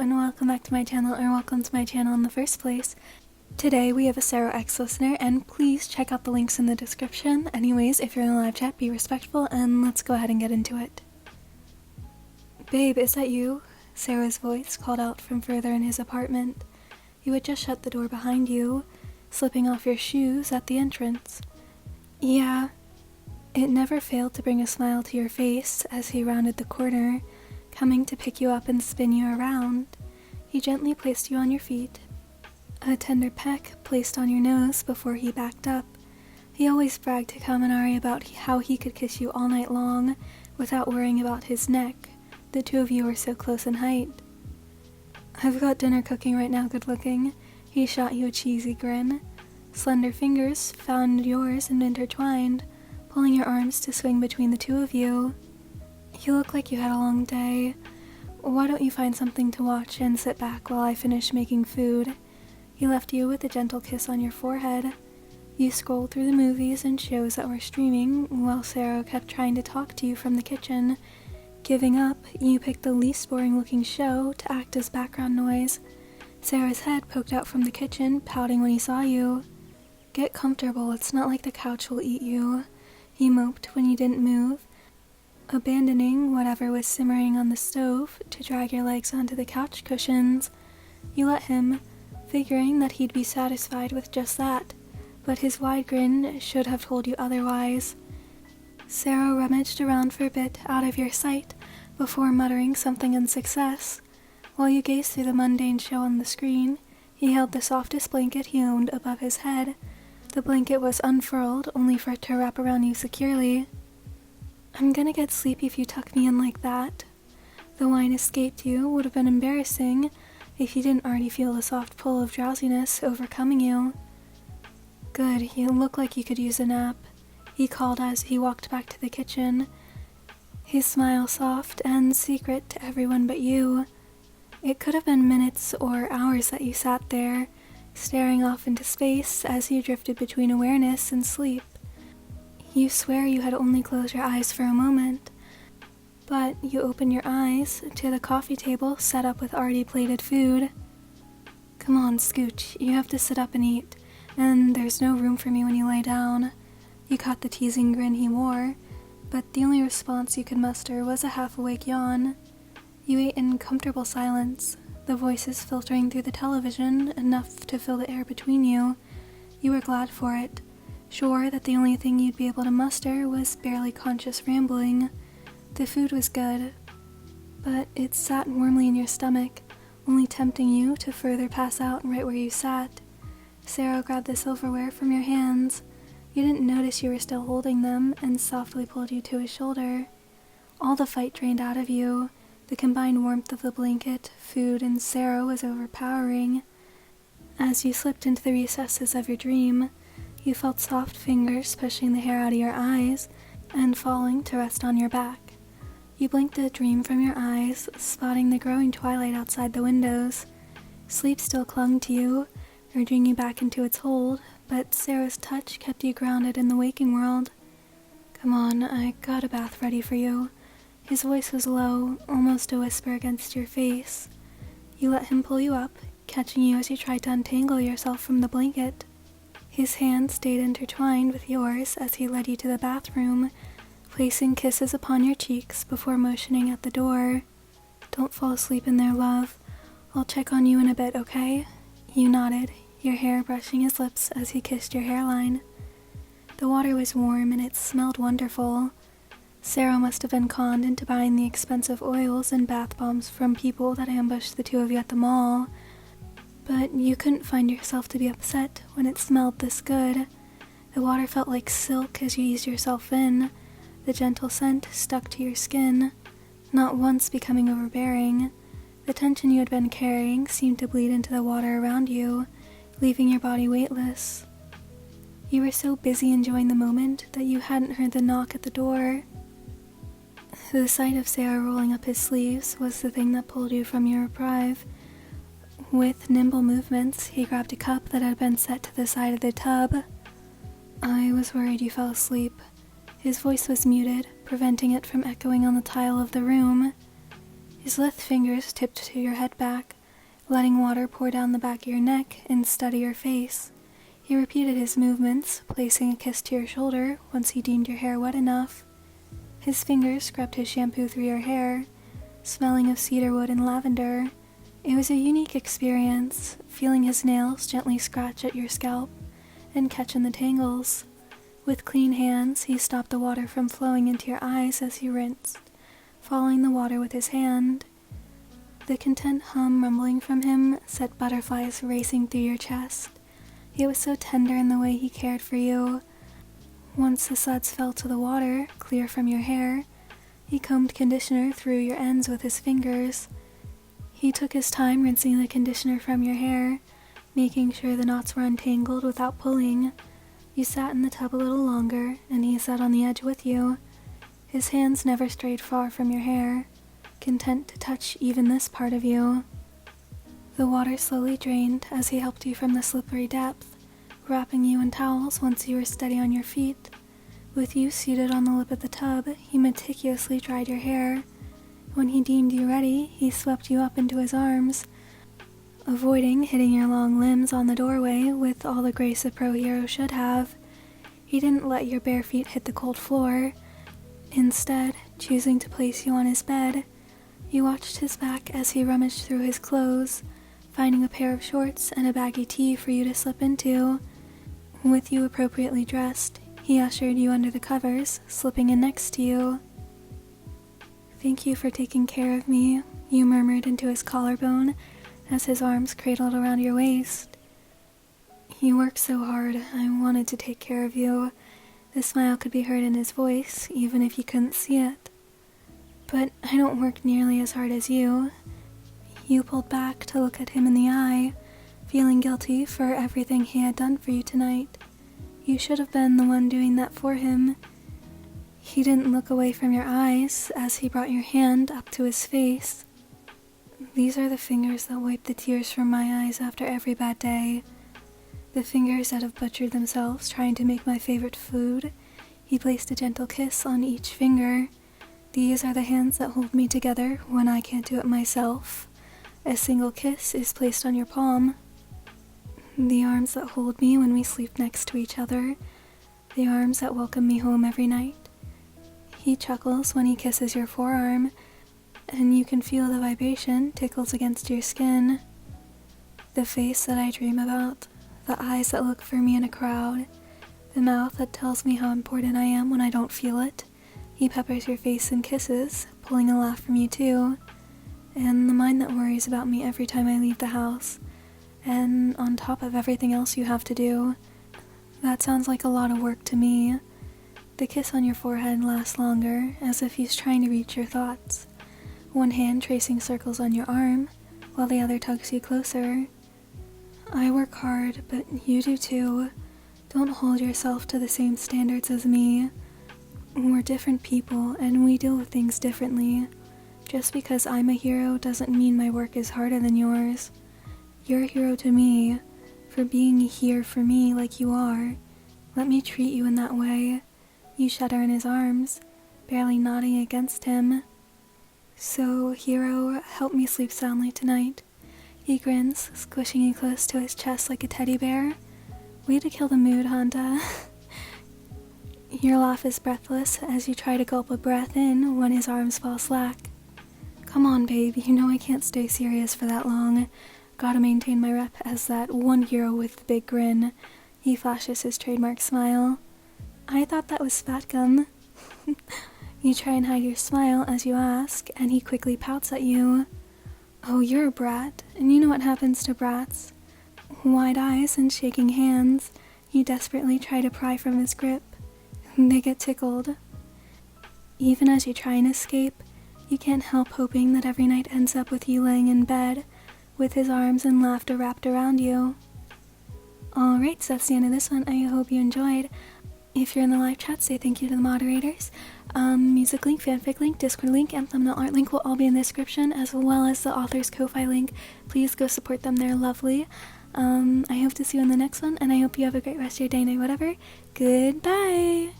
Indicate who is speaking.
Speaker 1: and welcome back to my channel, or welcome to my channel in the first place. Today we have a Sero X listener, and please check out the links in the description. Anyways, if you're in the live chat, be respectful, and let's go ahead and get into it. Babe, is that you? Sarah's voice called out from further in his apartment. You had just shut the door behind you, slipping off your shoes at the entrance. Yeah. It never failed to bring a smile to your face as he rounded the corner, coming to pick you up and spin you around. He gently placed you on your feet. A tender peck placed on your nose before he backed up. He always bragged to Kaminari about how he could kiss you all night long without worrying about his neck. The two of you were so close in height. I've got dinner cooking right now, good looking. He shot you a cheesy grin. Slender fingers found yours and intertwined, pulling your arms to swing between the two of you. You look like you had a long day. Why don't you find something to watch and sit back while I finish making food? He left you with a gentle kiss on your forehead. You scrolled through the movies and shows that were streaming while Sero kept trying to talk to you from the kitchen. Giving up, you picked the least boring looking show to act as background noise. Sarah's head poked out from the kitchen, pouting when he saw you. Get comfortable, it's not like the couch will eat you. He moped when you didn't move, abandoning whatever was simmering on the stove to drag your legs onto the couch cushions. You let him, figuring that he'd be satisfied with just that, but his wide grin should have told you otherwise. Sero rummaged around for a bit out of your sight before muttering something in success. While you gazed through the mundane show on the screen, he held the softest blanket he owned above his head. The blanket was unfurled, only for it to wrap around you securely. I'm gonna get sleepy if you tuck me in like that. The whine escaped you would have been embarrassing if you didn't already feel the soft pull of drowsiness overcoming you. Good, you look like you could use a nap, he called as he walked back to the kitchen, his smile soft and secret to everyone but you. It could have been minutes or hours that you sat there, staring off into space as you drifted between awareness and sleep. You swear you had only closed your eyes for a moment, but you opened your eyes to the coffee table set up with already plated food. Come on, Scooch, you have to sit up and eat, and there's no room for me when you lay down. You caught the teasing grin he wore, but the only response you could muster was a half-awake yawn. You ate in comfortable silence, the voices filtering through the television enough to fill the air between you. You were glad for it, sure that the only thing you'd be able to muster was barely conscious rambling. The food was good, but it sat warmly in your stomach, only tempting you to further pass out right where you sat. Sero grabbed the silverware from your hands. You didn't notice you were still holding them and softly pulled you to his shoulder. All the fight drained out of you. The combined warmth of the blanket, food, and Sero was overpowering. As you slipped into the recesses of your dream, you felt soft fingers pushing the hair out of your eyes and falling to rest on your back. You blinked the dream from your eyes, spotting the growing twilight outside the windows. Sleep still clung to you, urging you back into its hold, but Sarah's touch kept you grounded in the waking world. Come on, I got a bath ready for you. His voice was low, almost a whisper against your face. You let him pull you up, catching you as you tried to untangle yourself from the blanket. His hand stayed intertwined with yours as he led you to the bathroom, placing kisses upon your cheeks before motioning at the door. Don't fall asleep in there, love. I'll check on you in a bit, okay? You nodded, your hair brushing his lips as he kissed your hairline. The water was warm and it smelled wonderful. Sero must have been conned into buying the expensive oils and bath bombs from people that ambushed the two of you at the mall. But you couldn't find yourself to be upset when it smelled this good. The water felt like silk as you eased yourself in. The gentle scent stuck to your skin, not once becoming overbearing. The tension you had been carrying seemed to bleed into the water around you, leaving your body weightless. You were so busy enjoying the moment that you hadn't heard the knock at the door. The sight of Sero rolling up his sleeves was the thing that pulled you from your reprieve. With nimble movements, he grabbed a cup that had been set to the side of the tub. I was worried you fell asleep. His voice was muted, preventing it from echoing on the tile of the room. His lithe fingers tipped to your head back, letting water pour down the back of your neck and study your face. He repeated his movements, placing a kiss to your shoulder once he deemed your hair wet enough. His fingers scrubbed his shampoo through your hair, smelling of cedarwood and lavender. It was a unique experience, feeling his nails gently scratch at your scalp and catch in the tangles. With clean hands, he stopped the water from flowing into your eyes as he rinsed, following the water with his hand. The content hum rumbling from him set butterflies racing through your chest. He was so tender in the way he cared for you. Once the suds fell to the water, clear from your hair, he combed conditioner through your ends with his fingers. He took his time rinsing the conditioner from your hair, making sure the knots were untangled without pulling. You sat in the tub a little longer, and he sat on the edge with you. His hands never strayed far from your hair, content to touch even this part of you. The water slowly drained as he helped you from the slippery depth, wrapping you in towels once you were steady on your feet. With you seated on the lip of the tub, he meticulously dried your hair. When he deemed you ready, he swept you up into his arms, avoiding hitting your long limbs on the doorway with all the grace a pro hero should have. He didn't let your bare feet hit the cold floor. Instead, choosing to place you on his bed, you watched his back as he rummaged through his clothes, finding a pair of shorts and a baggy tee for you to slip into. With you appropriately dressed, he ushered you under the covers, slipping in next to you. "Thank you for taking care of me," you murmured into his collarbone as his arms cradled around your waist. "You work so hard, I wanted to take care of you." The smile could be heard in his voice, even if you couldn't see it. "But I don't work nearly as hard as you." You pulled back to look at him in the eye, feeling guilty for everything he had done for you tonight. You should have been the one doing that for him. He didn't look away from your eyes as he brought your hand up to his face. "These are the fingers that wipe the tears from my eyes after every bad day. The fingers that have butchered themselves trying to make my favorite food." He placed a gentle kiss on each finger. "These are the hands that hold me together when I can't do it myself." A single kiss is placed on your palm. "The arms that hold me when we sleep next to each other. The arms that welcome me home every night." He chuckles when he kisses your forearm, and you can feel the vibration tickles against your skin. "The face that I dream about. The eyes that look for me in a crowd. The mouth that tells me how important I am when I don't feel it." He peppers your face in kisses, pulling a laugh from you too. "And the mind that worries about me every time I leave the house. And on top of everything else you have to do. That sounds like a lot of work to me." The kiss on your forehead lasts longer, as if he's trying to reach your thoughts. One hand tracing circles on your arm, while the other tugs you closer. "I work hard, but you do too. Don't hold yourself to the same standards as me. We're different people, and we deal with things differently. Just because I'm a hero doesn't mean my work is harder than yours. You're a hero to me, for being here for me like you are. Let me treat you in that way." You shudder in his arms, barely nodding against him. "So, hero, help me sleep soundly tonight." He grins, squishing you close to his chest like a teddy bear. "Way to kill the mood, Hanta." Your laugh is breathless as you try to gulp a breath in when his arms fall slack. "Come on, babe, you know I can't stay serious for that long. Gotta maintain my rep as that one hero with the big grin." He flashes his trademark smile. "I thought that was fat gum." You try and hide your smile as you ask, and he quickly pouts at you. "Oh, you're a brat, and you know what happens to brats." Wide eyes and shaking hands, you desperately try to pry from his grip. They get tickled. Even as you try and escape, you can't help hoping that every night ends up with you laying in bed, with his arms and laughter wrapped around you. Alright, so that's the end of this one. I hope you enjoyed. If you're in the live chat, say thank you to the moderators. Music link, fanfic link, Discord link, and thumbnail art link will all be in the description, as well as the author's Ko-Fi link. Please go support them, they're lovely. I hope to see you in the next one, and I hope you have a great rest of your day, night, whatever. Goodbye!